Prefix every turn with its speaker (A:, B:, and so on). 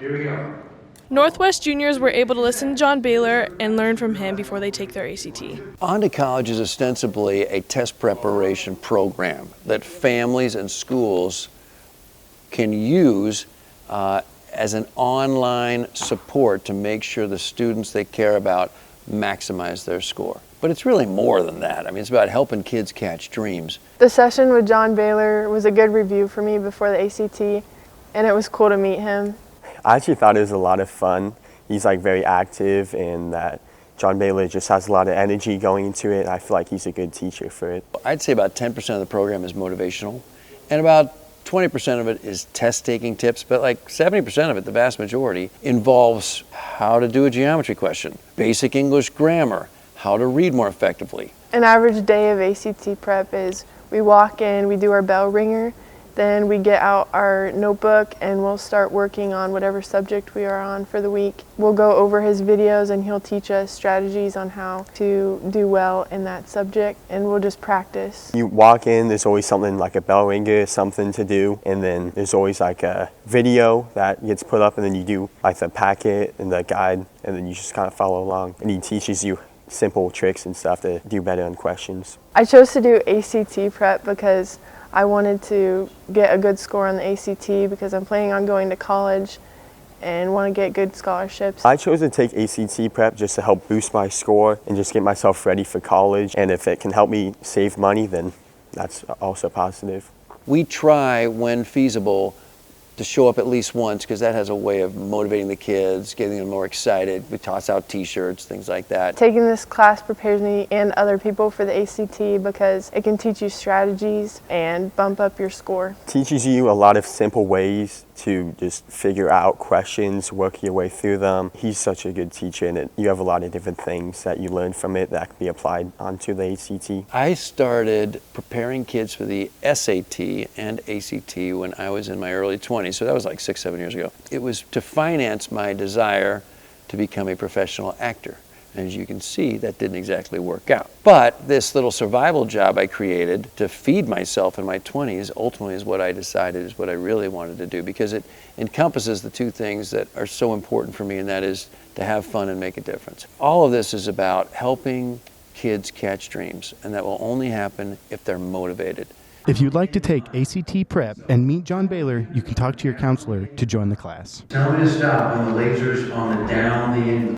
A: Here we go.
B: Northwest juniors were able to listen to John Baylor and learn from him before they take their ACT.
C: On to College is ostensibly a test preparation program that families and schools can use as an online support to make sure the students they care about maximize their score. But it's really more than that. I mean, it's about helping kids catch dreams.
D: The session with John Baylor was a good review for me before the ACT, and it was cool to meet him.
E: I actually thought it was a lot of fun. He's like very active, and that John Baylor just has a lot of energy going into it. I feel like he's a good teacher for it.
C: I'd say about 10% of the program is motivational, and about 20% of it is test-taking tips, but like 70% of it, the vast majority, involves how to do a geometry question, basic English grammar, how to read more effectively.
D: An average day of ACT prep is we walk in, we do our bell ringer, then we get out our notebook and we'll start working on whatever subject we are on for the week. We'll go over his videos and he'll teach us strategies on how to do well in that subject, and we'll just practice.
E: You walk in, there's always something like a bell ringer, something to do, and then there's always like a video that gets put up, and then you do like the packet and the guide, and then you just kind of follow along, and he teaches you simple tricks and stuff to do better on questions.
D: I chose to do ACT prep because I wanted to get a good score on the ACT because I'm planning on going to college and want to get good scholarships.
E: I chose to take ACT prep just to help boost my score and just get myself ready for college, and if it can help me save money, then that's also positive.
C: We try, when feasible, to show up at least once, because that has a way of motivating the kids, getting them more excited. We toss out t-shirts, things like that.
D: Taking this class prepares me and other people for the ACT because it can teach you strategies and bump up your score.
E: It teaches you a lot of simple ways to just figure out questions, work your way through them. He's such a good teacher, and you have a lot of different things that you learn from it that can be applied onto the ACT.
C: I started preparing kids for the SAT and ACT when I was in my early 20s, so that was like 6-7 years ago. It was to finance my desire to become a professional actor. And as you can see, that didn't exactly work out. But this little survival job I created to feed myself in my 20s ultimately is what I decided is what I really wanted to do, because it encompasses the two things that are so important for me, and that is to have fun and make a difference. All of this is about helping kids catch dreams, and that will only happen if they're motivated.
F: If you'd like to take ACT prep and meet John Baylor, you can talk to your counselor to join the class.
A: Tell me to stop when the laser's on the down the end.